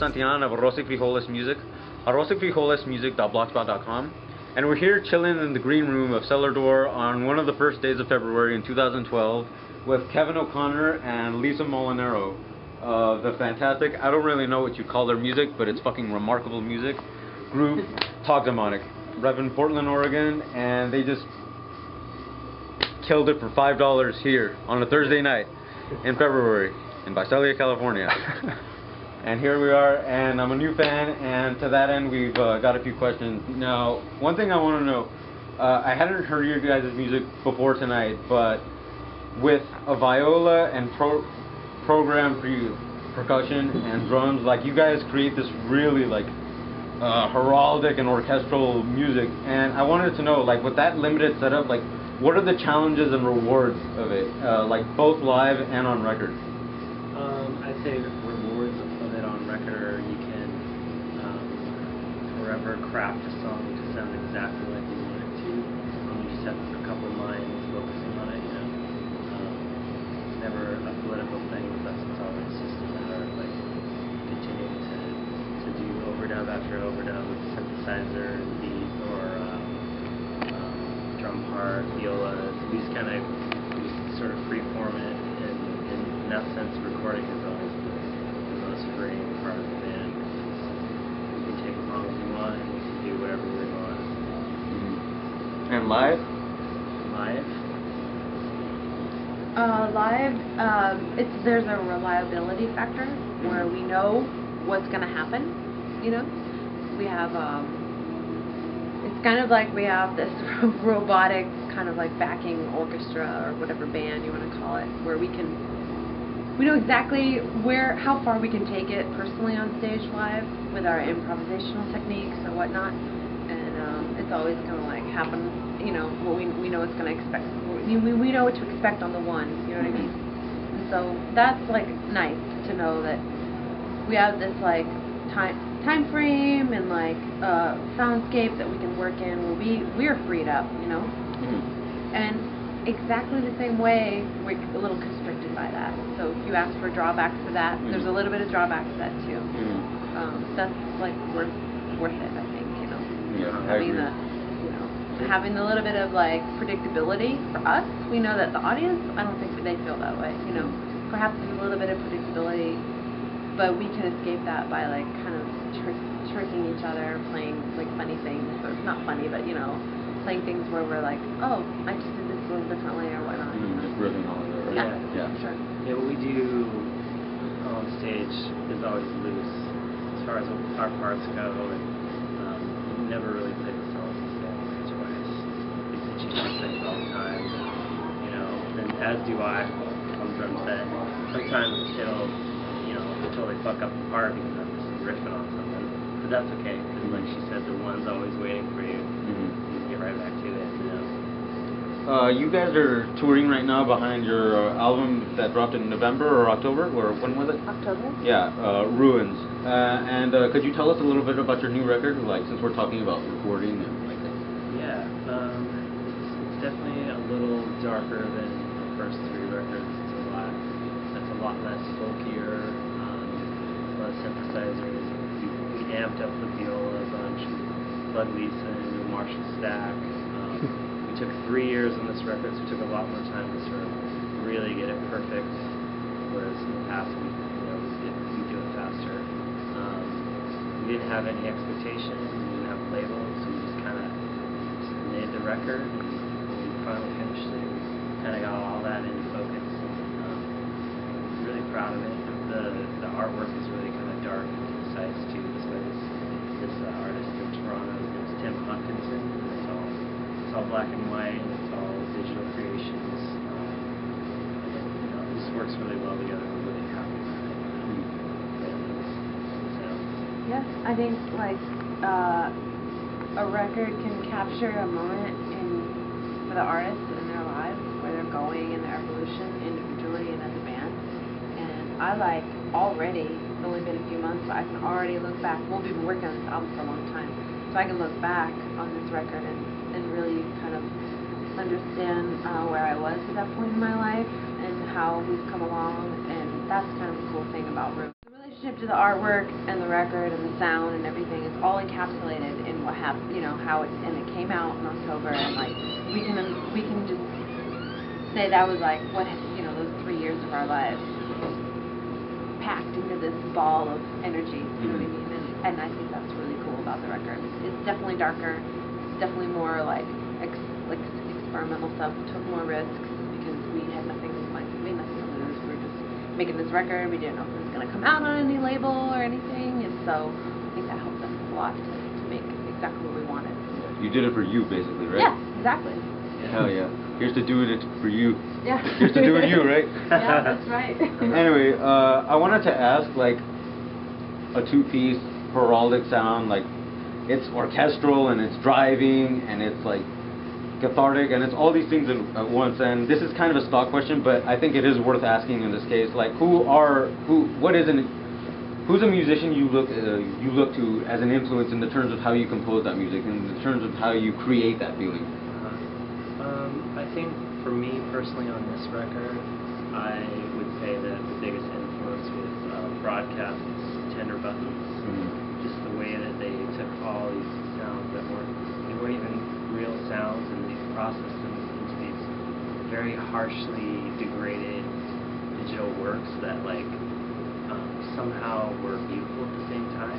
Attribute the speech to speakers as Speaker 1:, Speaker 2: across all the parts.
Speaker 1: Santillan of Arroz y Frijoles Music, arrozfrijolesmusic.blogspot.com, and we're here chilling in the green room of Cellar Door on one of the first days of February in 2012 with Kevin O'Connor and Lisa Molinaro of the fantastic, I don't really know what you call their music, but it's fucking remarkable music, group Talkdemonic, Reverend Portland, Oregon, and they just killed it for $5 here on a Thursday night in February in Visalia, California. And here we are, and I'm a new fan, and to that end we've got a few questions. Now, one thing I want to know, I hadn't heard your guys' music before tonight, but with a viola and program percussion and drums, like, you guys create this really like heraldic and orchestral music, and I wanted to know, like, with that limited setup, like, what are the challenges and rewards of it, like both live and on record?
Speaker 2: I'd say rewards of it on record, you can forever craft a song to sound exactly like you want it to. You just have a couple of minds focusing on it, you know. It's never a political thing with us. It's always just a matter of like continuing to do overdub after overdub with synthesizer and beat or drum part, violas. We just sort of freeform it, and in that sense, recording is always the most freeing part of the band. We can take as long as we want, and we can do whatever we want.
Speaker 1: And live?
Speaker 3: There's a reliability factor where we know what's going to happen. You know, we have it's kind of like we have this robotic kind of like backing orchestra or whatever band you want to call it, where we know exactly how far we can take it personally on stage live with our improvisational techniques or whatnot, and it's always going to like happen. You know, what we know it's going to expect. We know what to expect on the one. You know what I mean? And so that's like nice to know that we have this like time frame and like soundscape that we can work in where we're freed up, you know. And exactly the same way we're a little constricted by that. So if you ask for drawbacks for that, there's a little bit of drawback to that too. That's like worth it, I think, you know.
Speaker 1: Yeah,
Speaker 3: Having a little bit of like predictability for us. We know that the audience, I don't think that they feel that way, you know. Perhaps there's a little bit of predictability, but we can escape that by like kind of tricking each other, playing like funny things, or not funny, but you know, playing things where we're like, oh, I just did this a little differently or whatnot.
Speaker 1: Just riffing on it.
Speaker 3: Yeah, sure.
Speaker 2: Yeah, what we do on stage is always loose as far as our parts go, and we never really play the songs the same twice. We change things all the time, you know, and as do I on the drum set. Sometimes it'll, you know, totally fuck up the part because I'm just riffing on something. But that's okay, because like she said, the one's always waiting for you. You get right back to it, you know.
Speaker 1: You guys are touring right now behind your album that dropped in November or October, or when was it?
Speaker 3: October.
Speaker 1: Yeah, Ruins. And could you tell us a little bit about your new record, like, since we're talking about recording and like that?
Speaker 2: Yeah, it's definitely a little darker than the first three records. It's a lot less folkier, less synthesizers. We amped up the viola a bunch, plug Lisa into Marshall Stack. We took 3 years on this record, so it took a lot more time to sort of really get it perfect, whereas in the past we do it faster. We didn't have any expectations, we didn't have labels, so we just kind of made the record, and when we finally finished it, we kind of got all that into focus. Really proud of it. The artwork is really kind of dark and concise too. This artist in Toronto, his name is Tim Hodkinson. It's all black and white. It's all digital creations. And, this works really well together. We're really happy with it.
Speaker 3: Yes, I think like a record can capture a moment for the artist in their lives, where they're going in their evolution individually and as a band. I like already, it's only been a few months, but I can already look back. We've been working on this album for a long time, so I can look back on this record and really kind of understand where I was at that point in my life and how we've come along, and that's kind of the cool thing about Arroz. The relationship relationship to the artwork and the record and the sound and everything is all encapsulated in what happened, how it came out in October, and like we can just say that was like what those 3 years of our lives packed into this ball of energy. You know what I mean? And I think that's really cool about the record. It's definitely darker. It's definitely more like experimental stuff. We took more risks because we had nothing to lose. We were just making this record. We didn't know if it was going to come out on any label or anything, and so I think that helped us a lot to make exactly what we wanted.
Speaker 1: You did it for you, basically, right?
Speaker 3: Yeah, exactly.
Speaker 1: Hell yeah. Here's to doing it for you.
Speaker 3: Yeah.
Speaker 1: Here's to doing you, right?
Speaker 3: Yeah, that's right.
Speaker 1: Anyway, I wanted to ask, like, a two-piece heraldic sound, like, it's orchestral and it's driving and it's like cathartic and it's all these things at once. And this is kind of a stock question, but I think it is worth asking in this case. Like, who's a musician you look to as an influence in the terms of how you compose that music, in the terms of how you create that feeling?
Speaker 2: I think for me personally on this record, I would say that the biggest influence was Broadcast's Tender Buttons. Just the way that they took all these sounds that weren't even real sounds, and they processed them into these very harshly degraded digital works that somehow were beautiful at the same time,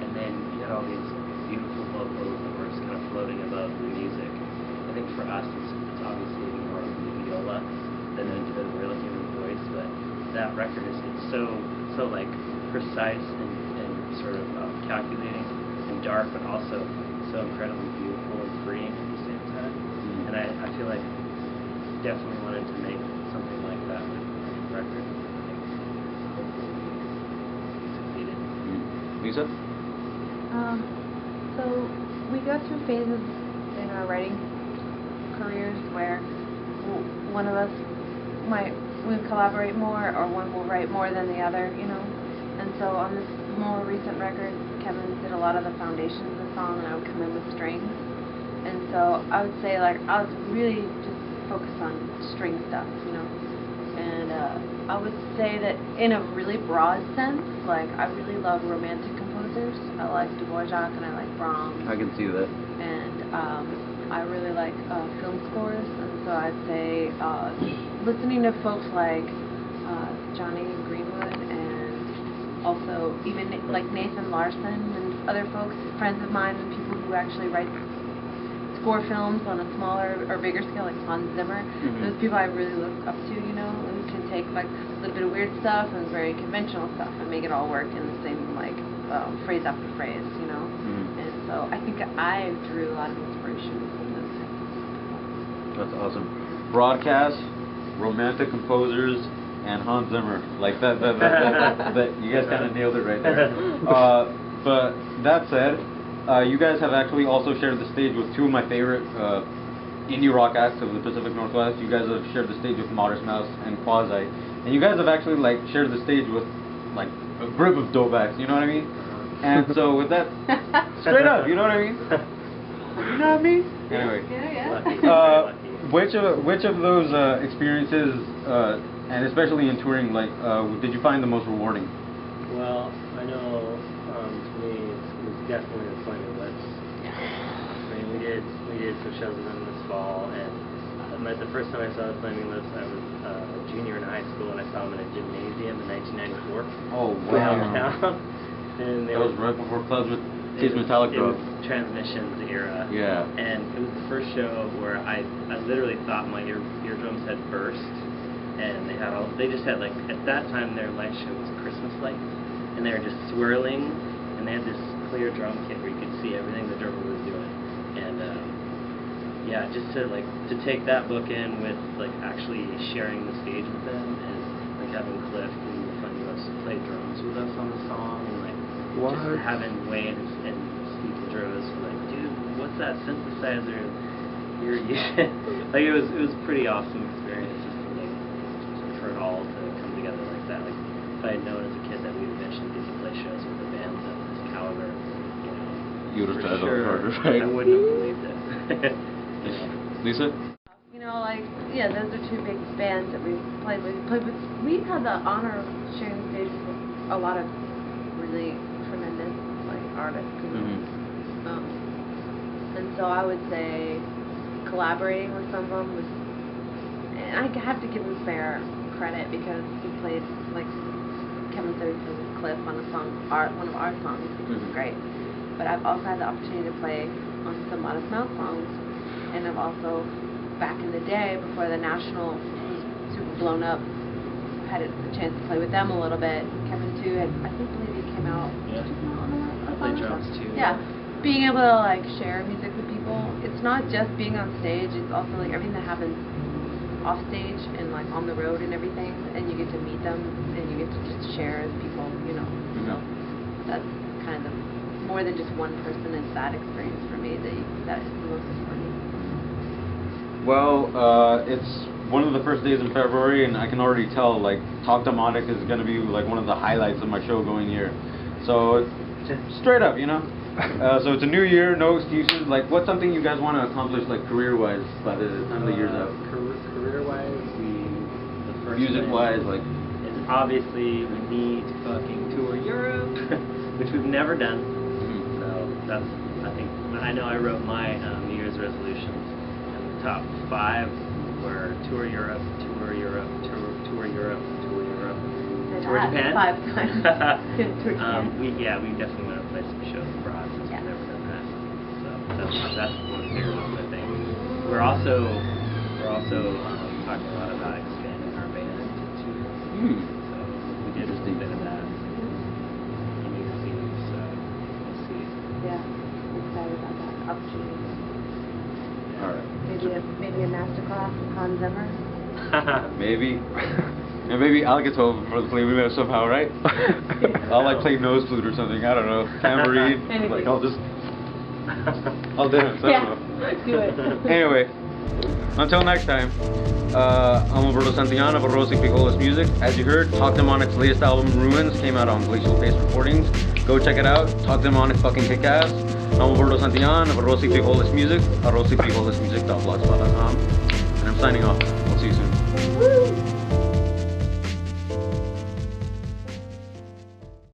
Speaker 2: And then you had all these beautiful vocals that were just kind of floating above the music. I think for us, it's obviously more of the viola than into the real human voice, but that record is so like precise and sort of calculating and dark, but also so incredibly beautiful and freeing at the same time. And I feel like definitely wanted to make something like that with the record. I think hopefully succeeded.
Speaker 1: Lisa?
Speaker 3: So we go through phases in our writing careers where one of us we collaborate more, or one will write more than the other, And so on this more recent record, Kevin did a lot of the foundations of the song, and I would come in with strings. And so I would say, I was really just focused on string stuff, And I would say that in a really broad sense, I really love romantic composers. I like Dvorak and I like Brahms.
Speaker 1: I can see that.
Speaker 3: And I really like film scores, and so I'd say listening to folks like Johnny Greenwood, and also even like Nathan Larson and other folks, friends of mine, and people who actually write score films on a smaller or bigger scale, like Hans Zimmer. Those people I really look up to, who can take a little bit of weird stuff and very conventional stuff and make it all work in the same phrase after phrase, And so I think I drew a lot of inspiration from those types of people.
Speaker 1: That's awesome. Broadcast, romantic composers, and Hans Zimmer. Like that you guys kind of nailed it right there. But that said, you guys have actually also shared the stage with two of my favorite indie rock acts of the Pacific Northwest. You guys have shared the stage with Modest Mouse and Quasi, and you guys have actually shared the stage with a group of dope acts. You know what I mean? And so with that, straight up, you know what I mean? You know what I mean? Anyway.
Speaker 3: Yeah.
Speaker 1: Which of those experiences, and especially in touring, did you find the most rewarding?
Speaker 2: Well, I know for me it was definitely the Flaming Lips. I mean, we did some shows with them this fall, and the first time I saw the Flaming Lips, I was a junior in high school, and I saw them in a gymnasium in 1994.
Speaker 1: Oh wow!
Speaker 2: Downtown. And
Speaker 1: that was right before Clouds with Kids Metallic dropped.
Speaker 2: It was Transmissions era.
Speaker 1: Yeah.
Speaker 2: And it was the first show where I literally thought my eardrums had burst, and they just had at that time their light show was Christmas lights, and they were just swirling, and they had this clear drum kit where you could see everything the drummer was doing, and yeah, just to take that book in with actually sharing the stage with them, and having Cliff and the Funny Lips play drums with us on the song, and just having Wayne and Steve Pedros were dude, what's that synthesizer you're using? It was a pretty awesome experience just for it all to come together like that. If I had known as a kid that we would eventually get to play shows with a band of this caliber,
Speaker 1: you would have tried
Speaker 2: sure,
Speaker 1: harder, right?
Speaker 2: I wouldn't have believed it.
Speaker 1: Lisa?
Speaker 3: Those are two big bands that we played with. We had the honor of sharing the stage with a lot of really tremendous like artists. And so I would say collaborating with some of them was, and I have to give him fair credit because he played, like Kevin said, he played with Cliff on a song, one of our songs, which was great. But I've also had the opportunity to play on some Modest Mouse songs, and I've also, back in the day, before the National was super blown up, had a chance to play with them a little bit. Kevin too, and I believe he came out.
Speaker 2: Yeah.
Speaker 3: Did you come out on
Speaker 2: I play drums too.
Speaker 3: Yeah. Being able to like share music with people, it's not just being on stage, it's also like everything that happens off stage and like on the road and everything, and you get to meet them and you get to just share as people, you know. So that's kind of more than just one person. It's that experience for me that is the most important.
Speaker 1: Well, it's one of the first days in February, and I can already tell, like, Talkdemonic is going to be, like, one of the highlights of my show going here. So, straight up, you know? So it's a new year, no excuses. Like, what's something you guys want to accomplish, like, career-wise by the time the year's out?
Speaker 2: Career-wise, the first
Speaker 1: Music-wise, like...
Speaker 2: is obviously we need to fucking tour Europe, which we've never done. So that's, I know I wrote my New Year's resolutions, and the top 5 were tour Europe, tour Europe, tour Europe, tour Europe, tour Japan.
Speaker 3: 5 times. Tour Japan.
Speaker 2: We definitely want to play some shows abroad since we've never done that. So that's one of the bigger ones, I think. We're also talking a lot about expanding our band too. So we did a bit of that in New Year's Eve. So we'll see.
Speaker 3: Yeah, I'm excited about that opportunity.
Speaker 1: All right.
Speaker 3: Maybe a masterclass with Hans Zimmer.
Speaker 1: Maybe. And maybe I'll get over for the flavor somehow, right? I'll like play nose flute or something. I don't know. Tambourine. Like I'll dance. I don't know.
Speaker 3: Do it.
Speaker 1: Anyway, until next time. I'm Alberto Santillana of Arroz y Frijoles Music. As you heard, Talkdemonic's latest album, Ruins, came out on Glacial Pace Recordings. Go check it out. Talkdemonic fucking kick ass. I'm Alberto Santillana of Arroz y Frijoles Music, arrozyfrijolesmusic.blogspot.com. And I'm signing off. I'll see you soon.